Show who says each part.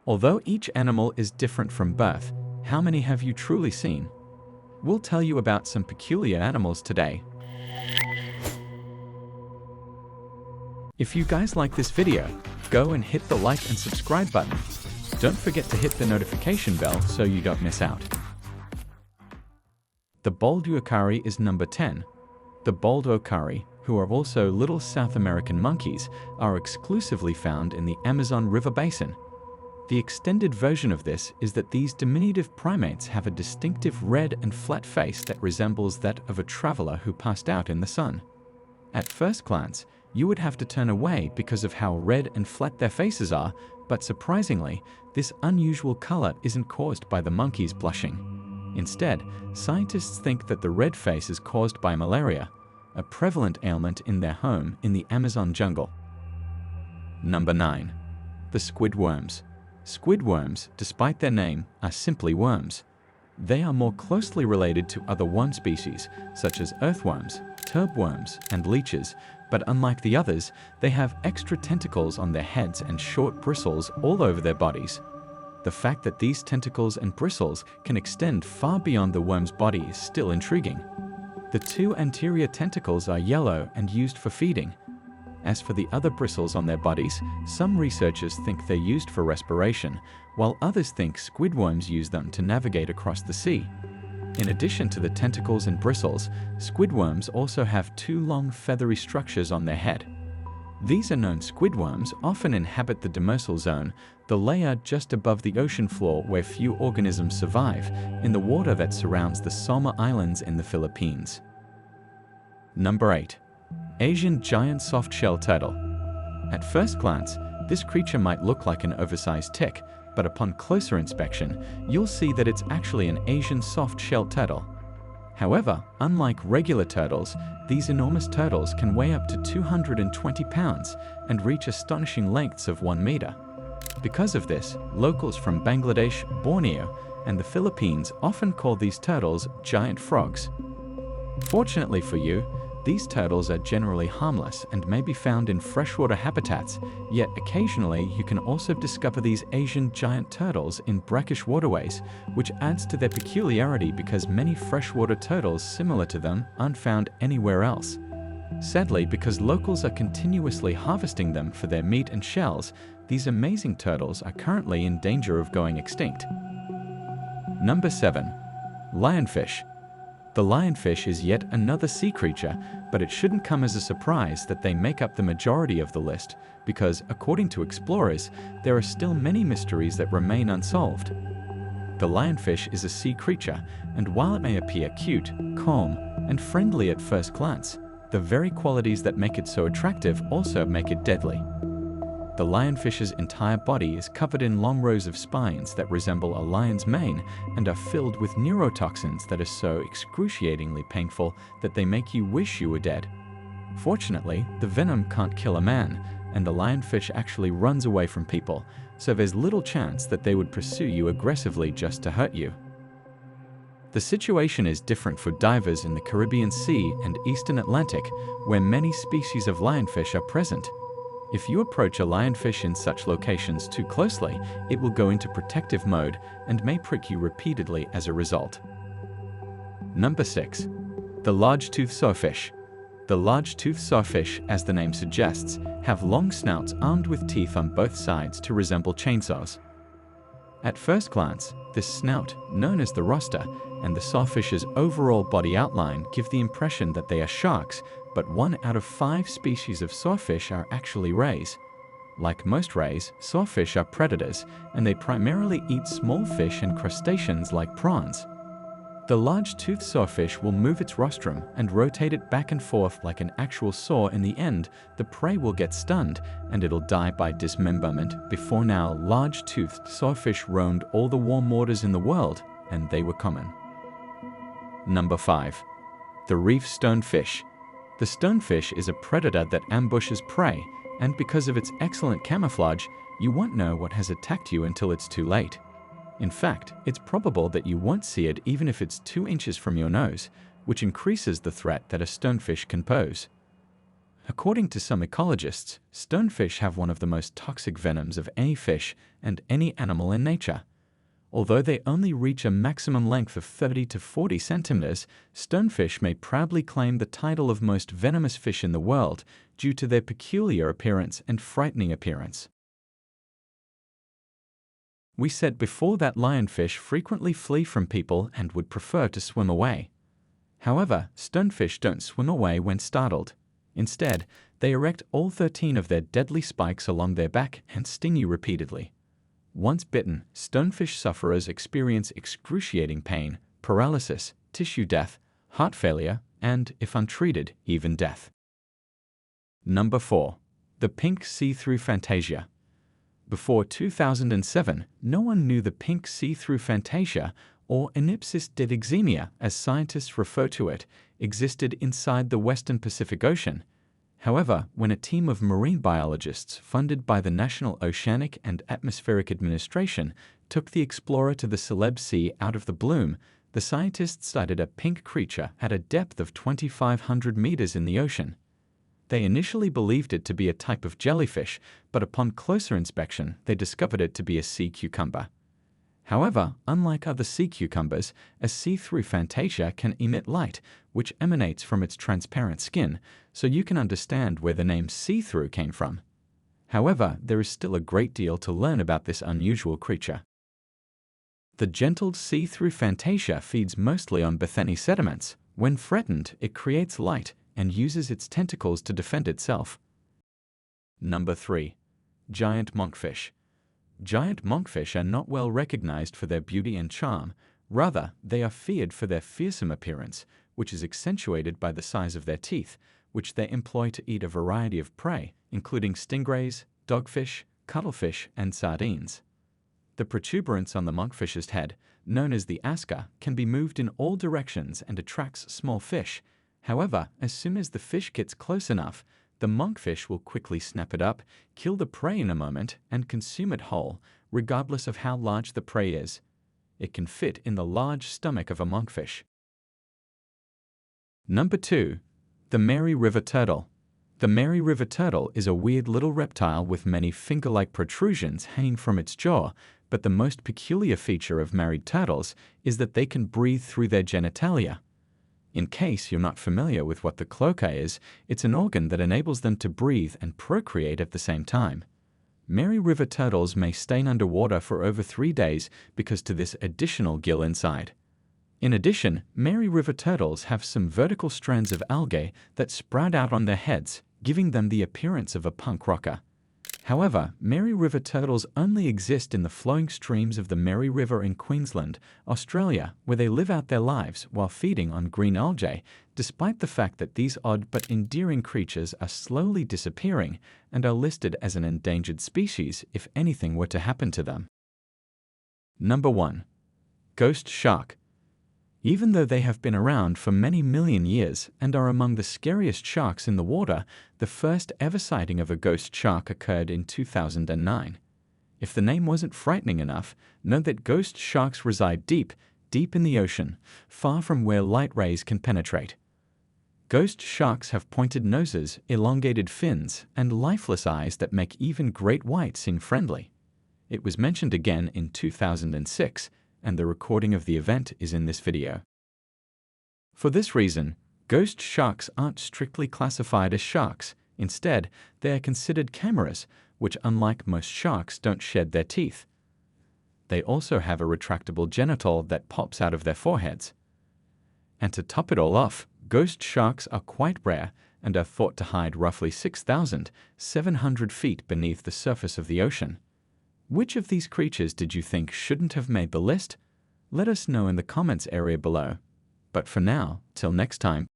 Speaker 1: Although each animal is different from birth, how many have you truly seen? We'll tell you about some peculiar animals today. If you guys like this video, go and hit the like and subscribe button. Don't forget to hit the notification bell so you don't miss out. The Baldur Curry is number 10. The Baldur Curry, who are also little South American monkeys, are exclusively found in the Amazon River basin. The extended version of this is that these diminutive primates have a distinctive red and flat face that resembles that of a traveler who passed out in the sun. At first glance, you would have to turn away because of how red and flat their faces are, but surprisingly, this unusual color isn't caused by the monkeys blushing. Instead, scientists think that the red face is caused by malaria, a prevalent ailment in their home in the Amazon jungle. Number 9. The Squidworms. Squidworms, despite their name, are simply worms. They are more closely related to other worm species, such as earthworms, turbworms, and leeches, but unlike the others, they have extra tentacles on their heads and short bristles all over their bodies. The fact that these tentacles and bristles can extend far beyond the worm's body is still intriguing. The two anterior tentacles are yellow and used for feeding. As for the other bristles on their bodies, some researchers think they're used for respiration, while others think squidworms use them to navigate across the sea. In addition to the tentacles and bristles, squidworms also have two long feathery structures on their head. These are known squidworms often inhabit the demersal zone, the layer just above the ocean floor where few organisms survive, in the water that surrounds the Salma Islands in the Philippines. Number 8. Asian giant soft-shell turtle. At first glance, this creature might look like an oversized tick, but upon closer inspection, you'll see that it's actually an Asian soft-shell turtle. However, unlike regular turtles, these enormous turtles can weigh up to 220 pounds and reach astonishing lengths of 1 meter. Because of this, locals from Bangladesh, Borneo, and the Philippines often call these turtles giant frogs. Fortunately for you, these turtles are generally harmless and may be found in freshwater habitats, yet occasionally you can also discover these Asian giant turtles in brackish waterways, which adds to their peculiarity because many freshwater turtles similar to them aren't found anywhere else. Sadly, because locals are continuously harvesting them for their meat and shells, these amazing turtles are currently in danger of going extinct. Number 7. Lionfish. The lionfish is yet another sea creature, but it shouldn't come as a surprise that they make up the majority of the list, because, according to explorers, there are still many mysteries that remain unsolved. The lionfish is a sea creature, and while it may appear cute, calm, and friendly at first glance, the very qualities that make it so attractive also make it deadly. The lionfish's entire body is covered in long rows of spines that resemble a lion's mane and are filled with neurotoxins that are so excruciatingly painful that they make you wish you were dead. Fortunately, the venom can't kill a man, and the lionfish actually runs away from people, so there's little chance that they would pursue you aggressively just to hurt you. The situation is different for divers in the Caribbean Sea and Eastern Atlantic, where many species of lionfish are present. If you approach a lionfish in such locations too closely, it will go into protective mode and may prick you repeatedly as a result. Number 6. The large-toothed sawfish. The large-toothed sawfish, as the name suggests, have long snouts armed with teeth on both sides to resemble chainsaws. At first glance, this snout, known as the rostra, and the sawfish's overall body outline give the impression that they are sharks, but 1 out of 5 species of sawfish are actually rays. Like most rays, sawfish are predators, and they primarily eat small fish and crustaceans like prawns. The large-toothed sawfish will move its rostrum and rotate it back and forth like an actual saw. In the end, the prey will get stunned, and it'll die by dismemberment. Before now, large-toothed sawfish roamed all the warm waters in the world, and they were common. Number 5. The reef stonefish. The stonefish is a predator that ambushes prey, and because of its excellent camouflage, you won't know what has attacked you until it's too late. In fact, it's probable that you won't see it even if it's 2 inches from your nose, which increases the threat that a stonefish can pose. According to some ecologists, stonefish have one of the most toxic venoms of any fish and any animal in nature. Although they only reach a maximum length of 30 to 40 centimeters, stonefish may proudly claim the title of most venomous fish in the world due to their peculiar appearance and frightening appearance. We said before that lionfish frequently flee from people and would prefer to swim away. However, stonefish don't swim away when startled. Instead, they erect all 13 of their deadly spikes along their back and sting you repeatedly. Once bitten, stonefish sufferers experience excruciating pain, paralysis, tissue death, heart failure, and, if untreated, even death. Number 4. The pink see-through Fantasia. Before 2007, no one knew the pink see-through Fantasia, or Anipsis didexemia as scientists refer to it, existed inside the western Pacific Ocean. However, when a team of marine biologists funded by the National Oceanic and Atmospheric Administration took the explorer to the Celeb Sea out of the bloom, the scientists sighted a pink creature at a depth of 2,500 meters in the ocean. They initially believed it to be a type of jellyfish, but upon closer inspection, they discovered it to be a sea cucumber. However, unlike other sea cucumbers, a see-through Fantasia can emit light, which emanates from its transparent skin, so you can understand where the name see-through came from. However, there is still a great deal to learn about this unusual creature. The gentle see-through Fantasia feeds mostly on benthany sediments. When threatened, it creates light and uses its tentacles to defend itself. Number 3. Giant monkfish. Giant monkfish are not well recognized for their beauty and charm. Rather, they are feared for their fearsome appearance, which is accentuated by the size of their teeth, which they employ to eat a variety of prey, including stingrays, dogfish, cuttlefish, and sardines. The protuberance on the monkfish's head, known as the asker, can be moved in all directions and attracts small fish. However, as soon as the fish gets close enough, the monkfish will quickly snap it up, kill the prey in a moment, and consume it whole, regardless of how large the prey is. It can fit in the large stomach of a monkfish. Number 2. The Mary River Turtle. The Mary River Turtle is a weird little reptile with many finger-like protrusions hanging from its jaw, but the most peculiar feature of married turtles is that they can breathe through their genitalia. In case you're not familiar with what the cloaca is, it's an organ that enables them to breathe and procreate at the same time. Mary River turtles may stay underwater for over 3 days because to this additional gill inside. In addition, Mary River turtles have some vertical strands of algae that sprout out on their heads, giving them the appearance of a punk rocker. However, Mary River turtles only exist in the flowing streams of the Mary River in Queensland, Australia, where they live out their lives while feeding on green algae, despite the fact that these odd but endearing creatures are slowly disappearing and are listed as an endangered species if anything were to happen to them. Number 1. Ghost shark. Even though they have been around for many million years and are among the scariest sharks in the water, the first ever sighting of a ghost shark occurred in 2009. If the name wasn't frightening enough, know that ghost sharks reside deep, deep in the ocean, far from where light rays can penetrate. Ghost sharks have pointed noses, elongated fins, and lifeless eyes that make even great whites seem friendly. It was mentioned again in 2006, and the recording of the event is in this video. For this reason, ghost sharks aren't strictly classified as sharks. Instead, they are considered chimeras, which unlike most sharks don't shed their teeth. They also have a retractable genital that pops out of their foreheads. And to top it all off, ghost sharks are quite rare and are thought to hide roughly 6,700 feet beneath the surface of the ocean. Which of these creatures did you think shouldn't have made the list? Let us know in the comments area below. But for now, till next time,